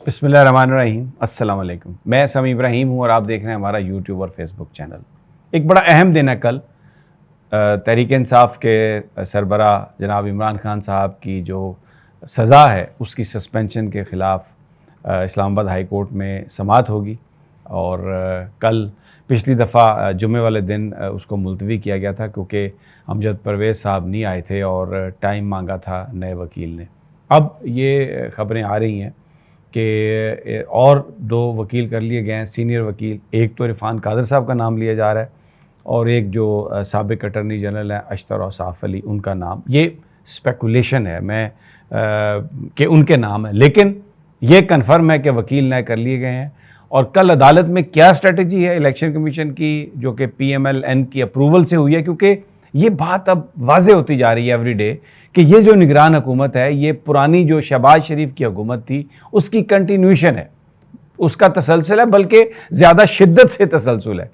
بسم اللہ الرحمن الرحیم. السلام علیکم. میں سمیع ابراہیم ہوں اور آپ دیکھ رہے ہیں ہمارا یوٹیوب اور فیس بک چینل. ایک بڑا اہم دن ہے کل. تحریک انصاف کے سربراہ جناب عمران خان صاحب کی جو سزا ہے اس کی سسپینشن کے خلاف اسلام آباد ہائی کورٹ میں سماعت ہوگی، اور کل پچھلی دفعہ جمعے والے دن اس کو ملتوی کیا گیا تھا کیونکہ امجد پرویز صاحب نہیں آئے تھے اور ٹائم مانگا تھا نئے وکیل نے. اب یہ خبریں آ رہی ہیں کہ اور 2 وکیل کر لیے گئے ہیں، سینئر وکیل. ایک تو عرفان قادر صاحب کا نام لیا جا رہا ہے اور ایک جو سابق اٹارنی جنرل ہیں اشتر اوصاف علی، ان کا نام. یہ اسپیکولیشن ہے کہ ان کے نام ہے، لیکن یہ کنفرم ہے کہ وکیل نئے کر لیے گئے ہیں. اور کل عدالت میں کیا اسٹریٹجی ہے الیکشن کمیشن کی جو کہ PMLN کی اپروول سے ہوئی ہے، کیونکہ یہ بات اب واضح ہوتی جا رہی ہے ایوری ڈے کہ یہ جو نگران حکومت ہے یہ پرانی جو شہباز شریف کی حکومت تھی اس کی کنٹینیوشن ہے، اس کا تسلسل ہے، بلکہ زیادہ شدت سے تسلسل ہے.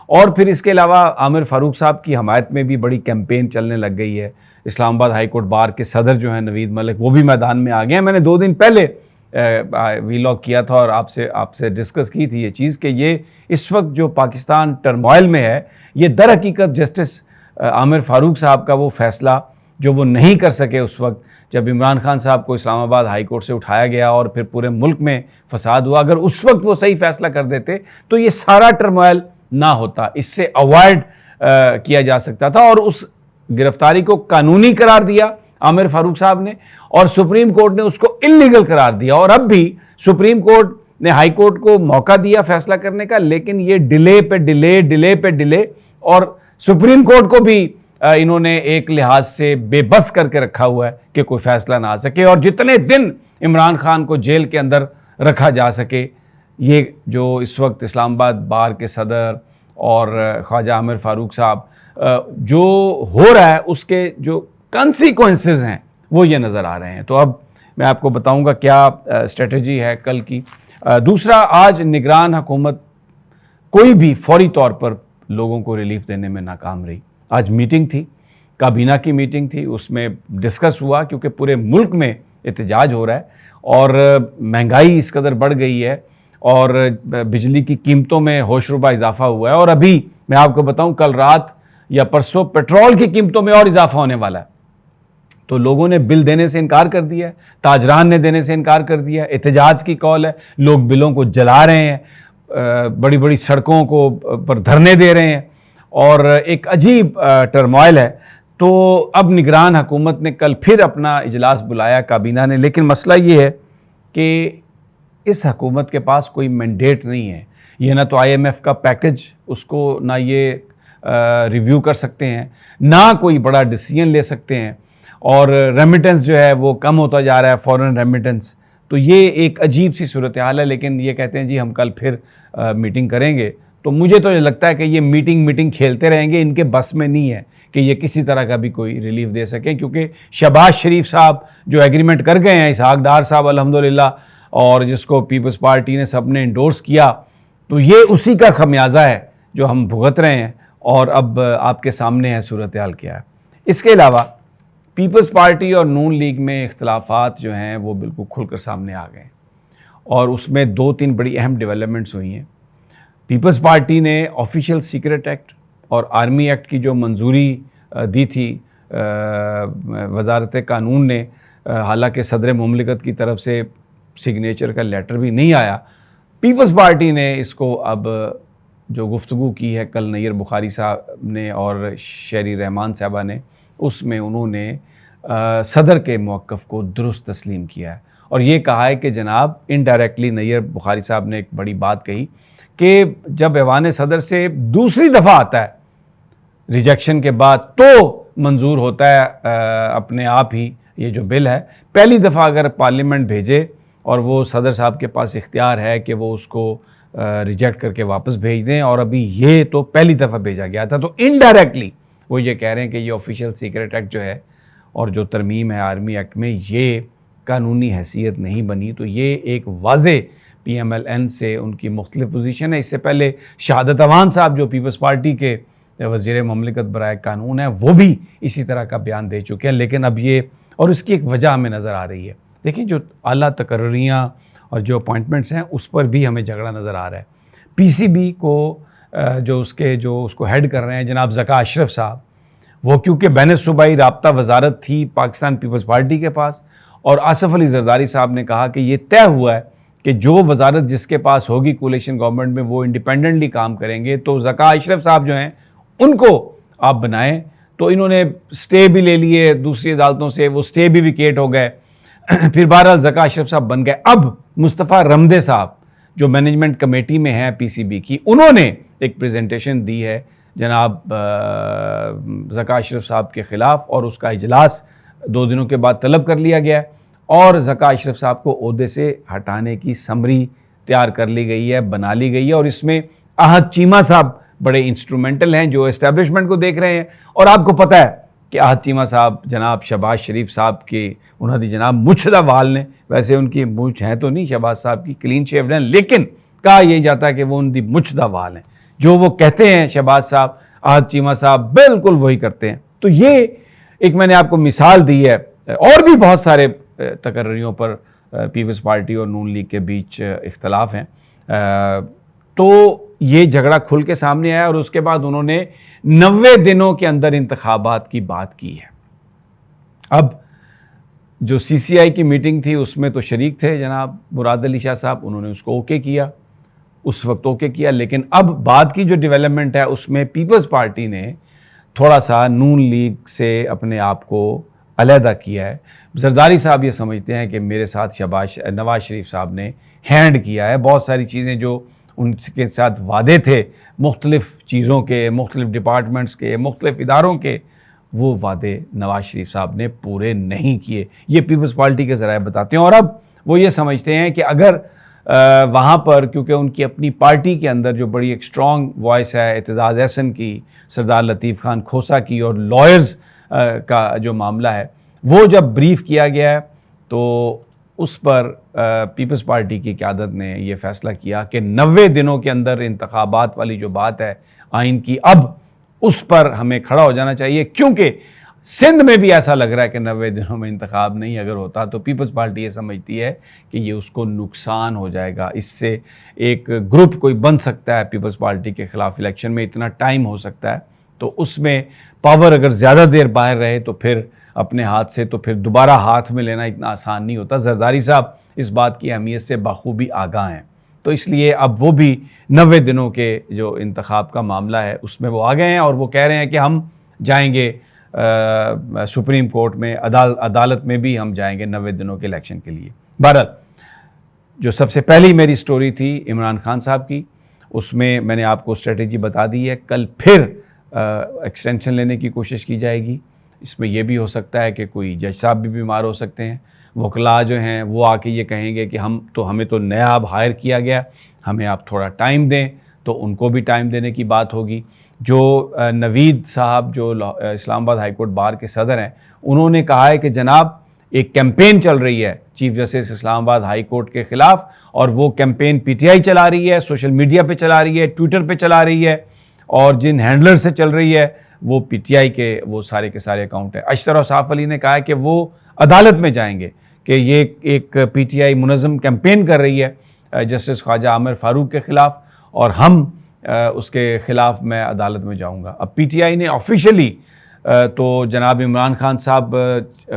اور پھر اس کے علاوہ عامر فاروق صاحب کی حمایت میں بھی بڑی کیمپین چلنے لگ گئی ہے. اسلام آباد ہائی کورٹ بار کے صدر جو ہیں نوید ملک، وہ بھی میدان میں آ گئے ہیں. میں نے 2 دن پہلے ویلاگ کیا تھا اور آپ سے ڈسکس کی تھی یہ چیز کہ یہ اس وقت جو پاکستان ٹرموائل میں ہے، یہ در حقیقت جسٹس عامر فاروق صاحب کا وہ فیصلہ جو وہ نہیں کر سکے اس وقت جب عمران خان صاحب کو اسلام آباد ہائی کورٹ سے اٹھایا گیا اور پھر پورے ملک میں فساد ہوا. اگر اس وقت وہ صحیح فیصلہ کر دیتے تو یہ سارا ٹرموائل نہ ہوتا، اس سے اوائڈ کیا جا سکتا تھا. اور اس گرفتاری کو قانونی قرار دیا عامر فاروق صاحب نے، اور سپریم کورٹ نے اس کو انلیگل قرار دیا. اور اب بھی سپریم کورٹ نے ہائی کورٹ کو موقع دیا فیصلہ کرنے کا، لیکن یہ ڈیلے پہ ڈیلے، اور سپریم کورٹ کو بھی انہوں نے ایک لحاظ سے بے بس کر کے رکھا ہوا ہے کہ کوئی فیصلہ نہ آ سکے. اور جتنے دن عمران خان کو جیل کے اندر رکھا جا سکے، یہ جو اس وقت اسلام آباد بار کے صدر اور خواجہ عامر فاروق صاحب جو ہو رہا ہے اس کے جو کانسیکوینسز ہیں وہ یہ نظر آ رہے ہیں. تو اب میں آپ کو بتاؤں گا کیا اسٹریٹجی ہے کل کی. دوسرا، آج نگران حکومت کوئی بھی فوری طور پر لوگوں کو ریلیف دینے میں ناکام رہی. آج میٹنگ تھی، کابینہ کی میٹنگ تھی، اس میں ڈسکس ہوا کیونکہ پورے ملک میں احتجاج ہو رہا ہے اور مہنگائی اس قدر بڑھ گئی ہے اور بجلی کی قیمتوں میں ہوش ربا اضافہ ہوا ہے. اور ابھی میں آپ کو بتاؤں کل رات یا پرسوں پیٹرول کی قیمتوں میں اور اضافہ ہونے والا ہے. تو لوگوں نے بل دینے سے انکار کر دیا ہے، تاجران نے دینے سے انکار کر دیا ہے. احتجاج کی کال ہے، لوگ بلوں کو جلا رہے ہیں، بڑی بڑی سڑکوں کو پر دھرنے دے رہے ہیں اور ایک عجیب ٹرموائل ہے. تو اب نگران حکومت نے کل پھر اپنا اجلاس بلایا کابینہ نے، لیکن مسئلہ یہ ہے کہ اس حکومت کے پاس کوئی مینڈیٹ نہیں ہے. یہ نہ تو IMF کا پیکج اس کو نہ یہ ریویو کر سکتے ہیں، نہ کوئی بڑا ڈیسیژن لے سکتے ہیں، اور ریمیٹنس جو ہے وہ کم ہوتا جا رہا ہے، فورن ریمیٹنس. تو یہ ایک عجیب سی صورتحال ہے. لیکن یہ کہتے ہیں جی ہم کل پھر میٹنگ کریں گے. تو مجھے تو یہ لگتا ہے کہ یہ میٹنگ کھیلتے رہیں گے. ان کے بس میں نہیں ہے کہ یہ کسی طرح کا بھی کوئی ریلیف دے سکیں، کیونکہ شہباز شریف صاحب جو ایگریمنٹ کر گئے ہیں، اسحاق ڈار صاحب الحمدللہ، اور جس کو پیپلز پارٹی نے سب نے انڈورس کیا، تو یہ اسی کا خمیازہ ہے جو ہم بھگت رہے ہیں. اور اب آپ کے سامنے ہے صورتحال کیا ہے. اس کے علاوہ پیپلز پارٹی اور نون لیگ میں اختلافات جو ہیں وہ بالکل کھل کر سامنے آ گئے ہیں، اور اس میں 2-3 بڑی اہم ڈیولپمنٹس ہوئی ہیں. پیپلز پارٹی نے آفیشیل سیکرٹ ایکٹ اور آرمی ایکٹ کی جو منظوری دی تھی وزارت قانون نے، حالانکہ صدر مملکت کی طرف سے سگنیچر کا لیٹر بھی نہیں آیا، پیپلز پارٹی نے اس کو اب جو گفتگو کی ہے کل نیر بخاری صاحب نے اور شہری رحمان صاحبہ نے، اس میں انہوں نے صدر کے موقف کو درست تسلیم کیا ہے اور یہ کہا ہے کہ جناب انڈائریکٹلی نیر بخاری صاحب نے ایک بڑی بات کہی کہ جب ایوان صدر سے دوسری دفعہ آتا ہے ریجیکشن کے بعد تو منظور ہوتا ہے اپنے آپ ہی یہ جو بل ہے. پہلی دفعہ اگر پارلیمنٹ بھیجے اور وہ صدر صاحب کے پاس اختیار ہے کہ وہ اس کو ریجیکٹ کر کے واپس بھیج دیں، اور ابھی یہ تو پہلی دفعہ بھیجا گیا تھا. تو انڈائریکٹلی وہ یہ کہہ رہے ہیں کہ یہ آفیشیل سیکرٹ ایکٹ جو ہے اور جو ترمیم ہے آرمی ایکٹ میں یہ قانونی حیثیت نہیں بنی. تو یہ ایک واضح PMLN سے ان کی مختلف پوزیشن ہے. اس سے پہلے شہادت اوان صاحب جو پیپلز پارٹی کے وزیر مملکت برائے قانون ہیں وہ بھی اسی طرح کا بیان دے چکے ہیں. لیکن اب یہ، اور اس کی ایک وجہ ہمیں نظر آ رہی ہے. دیکھیں جو اعلیٰ تقرریاں اور جو اپوائنٹمنٹس ہیں اس پر بھی ہمیں جھگڑا نظر آ رہا ہے. پی سی بی کو جو اس کو ہیڈ کر رہے ہیں جناب ذکا اشرف صاحب, وہ کیونکہ بین صوبائی رابطہ وزارت تھی پاکستان پیپلز پارٹی کے پاس, اور آصف علی زرداری صاحب نے کہا کہ یہ طے ہوا ہے کہ جو وزارت جس کے پاس ہوگی کولیشن گورنمنٹ میں وہ انڈیپینڈنٹلی کام کریں گے, تو ذکا اشرف صاحب جو ہیں ان کو آپ بنائیں. تو انہوں نے سٹے بھی لے لیے دوسری عدالتوں سے, وہ سٹے بھی ویکیٹ ہو گئے. پھر بہرحال ذکا اشرف صاحب بن گئے. اب مصطفیٰ رمدے صاحب جو مینجمنٹ کمیٹی میں ہیں پی سی بی کی, انہوں نے ایک پریزنٹیشن دی ہے جناب ذکا اشرف صاحب کے خلاف, اور اس کا اجلاس 2 دنوں کے بعد طلب کر لیا گیا ہے, اور ذکا اشرف صاحب کو عہدے سے ہٹانے کی سمری تیار کر لی گئی ہے, بنا لی گئی ہے. اور اس میں احد چیمہ صاحب بڑے انسٹرومنٹل ہیں جو اسٹیبلشمنٹ کو دیکھ رہے ہیں. اور آپ کو پتہ ہے کہ احد چیمہ صاحب جناب شہباز شریف صاحب کی انہوں نے جناب مچھ دا وال نے, ویسے ان کی مچھ ہیں تو نہیں شہباز صاحب کی, کلین شیوڈ ہیں, لیکن کہا یہی جاتا ہے کہ وہ ان دی مچھ دا وال ہیں. جو وہ کہتے ہیں شہباز صاحب, احد چیمہ صاحب بالکل وہی کرتے ہیں. تو یہ ایک میں نے آپ کو مثال دی ہے, اور بھی بہت سارے تقرریوں پر پیپلز پارٹی اور نون لیگ کے بیچ اختلاف ہیں. تو یہ جھگڑا کھل کے سامنے آیا, اور اس کے بعد انہوں نے 90 دنوں کے اندر انتخابات کی بات کی ہے. اب جو سی سی آئی کی میٹنگ تھی اس میں تو شریک تھے جناب مراد علی شاہ صاحب, انہوں نے اس کو اوکے کیا, اس وقت اوکے کیا. لیکن اب بعد کی جو ڈیولپمنٹ ہے اس میں پیپلز پارٹی نے تھوڑا سا نون لیگ سے اپنے آپ کو علیحدہ کیا ہے. زرداری صاحب یہ سمجھتے ہیں کہ میرے ساتھ نواز شریف صاحب نے ہینڈ کیا ہے, بہت ساری چیزیں جو ان کے ساتھ وعدے تھے مختلف چیزوں کے, مختلف ڈپارٹمنٹس کے, مختلف اداروں کے, وہ وعدے نواز شریف صاحب نے پورے نہیں کیے. یہ پیپلز پارٹی کے ذرائع بتاتے ہیں. اور اب وہ یہ سمجھتے ہیں کہ اگر وہاں پر, کیونکہ ان کی اپنی پارٹی کے اندر جو بڑی ایک اسٹرانگ وائس ہے اعتزاز احسن کی, سردار لطیف خان کھوسا کی, اور لائرز کا جو معاملہ ہے, وہ جب بریف کیا گیا ہے تو اس پر پیپلز پارٹی کی قیادت نے یہ فیصلہ کیا کہ 90 دنوں کے اندر انتخابات والی جو بات ہے آئین کی, اب اس پر ہمیں کھڑا ہو جانا چاہیے. کیونکہ سندھ میں بھی ایسا لگ رہا ہے کہ 90 دنوں میں انتخاب نہیں اگر ہوتا تو پیپلز پارٹی یہ سمجھتی ہے کہ یہ اس کو نقصان ہو جائے گا. اس سے ایک گروپ کوئی بن سکتا ہے پیپلز پارٹی کے خلاف الیکشن میں, اتنا ٹائم ہو سکتا ہے, تو اس میں پاور اگر زیادہ دیر باہر رہے تو پھر اپنے ہاتھ سے, تو پھر دوبارہ ہاتھ میں لینا اتنا آسان نہیں ہوتا. زرداری صاحب اس بات کی اہمیت سے بخوبی آگاہ ہیں, تو اس لیے اب وہ بھی 90 دنوں کے جو انتخاب کا معاملہ ہے اس میں وہ آ گئے ہیں, اور وہ کہہ رہے ہیں کہ ہم جائیں گے سپریم کورٹ میں, عدالت میں بھی ہم جائیں گے 90 دنوں کے الیکشن کے لیے. بہرحال جو سب سے پہلی میری سٹوری تھی عمران خان صاحب کی, اس میں میں نے آپ کو اسٹریٹجی بتا دی ہے. کل پھر ایکسٹینشن لینے کی کوشش کی جائے گی. اس میں یہ بھی ہو سکتا ہے کہ کوئی جج صاحب بھی بیمار ہو سکتے ہیں, وکلاء جو ہیں وہ آ کے یہ کہیں گے کہ ہمیں تو نیا اب ہائر کیا گیا, ہمیں آپ تھوڑا ٹائم دیں, تو ان کو بھی ٹائم دینے کی بات ہوگی. جو نوید صاحب جو اسلام آباد ہائی کورٹ بار کے صدر ہیں, انہوں نے کہا ہے کہ جناب ایک کیمپین چل رہی ہے چیف جسٹس اسلام آباد ہائی کورٹ کے خلاف, اور وہ کیمپین پی ٹی آئی چلا رہی ہے, سوشل میڈیا پہ چلا رہی ہے, ٹویٹر پہ چلا رہی ہے, اور جن ہینڈلر سے چل رہی ہے وہ پی ٹی آئی کے وہ سارے کے سارے اکاؤنٹ ہیں. اشتر اوصاف علی نے کہا ہے کہ وہ عدالت میں جائیں گے کہ یہ ایک پی ٹی آئی منظم کیمپین کر رہی ہے جسٹس خواجہ عامر فاروق کے خلاف, اور ہم اس کے خلاف میں عدالت میں جاؤں گا. اب پی ٹی آئی نے آفیشلی تو جناب عمران خان صاحب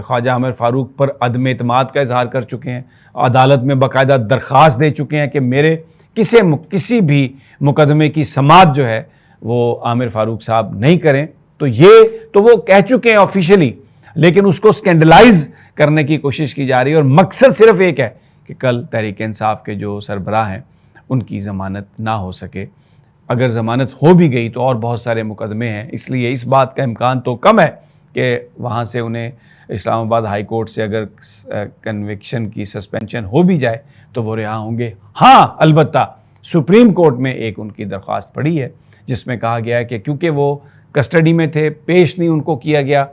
خواجہ عامر فاروق پر عدم اعتماد کا اظہار کر چکے ہیں, عدالت میں باقاعدہ درخواست دے چکے ہیں کہ میرے کسی بھی مقدمے کی سماعت جو ہے وہ عامر فاروق صاحب نہیں کریں. تو وہ کہہ چکے ہیں آفیشلی, لیکن اس کو سکینڈلائز کرنے کی کوشش کی جا رہی ہے, اور مقصد صرف ایک ہے کہ کل تحریک انصاف کے جو سربراہ ہیں ان کی ضمانت نہ ہو سکے. اگر ضمانت ہو بھی گئی تو اور بہت سارے مقدمے ہیں, اس لیے اس بات کا امکان تو کم ہے کہ وہاں سے انہیں اسلام آباد ہائی کورٹ سے اگر کنوکشن کی سسپینشن ہو بھی جائے تو وہ رہا ہوں گے. ہاں البتہ سپریم کورٹ میں ایک ان کی درخواست پڑی ہے جس میں کہا گیا ہے کہ کیونکہ وہ کسٹڈی میں تھے, پیش نہیں ان کو کیا گیا,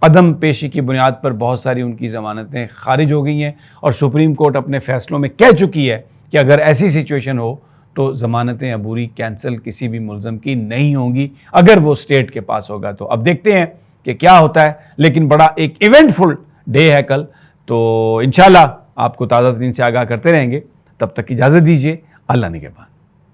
عدم پیشی کی بنیاد پر بہت ساری ان کی ضمانتیں خارج ہو گئی ہیں, اور سپریم کورٹ اپنے فیصلوں میں کہہ چکی ہے کہ اگر ایسی سچویشن ہو تو ضمانتیں عبوری کینسل کسی بھی ملزم کی نہیں ہوں گی اگر وہ اسٹیٹ کے پاس ہوگا. تو اب دیکھتے ہیں کہ کیا ہوتا ہے, لیکن بڑا ایک ایونٹ فل ڈے ہے کل, تو انشاءاللہ آپ کو تازہ ترین سے آگاہ کرتے رہیں گے. تب تک اجازت دیجیے، اللہ نگہبان۔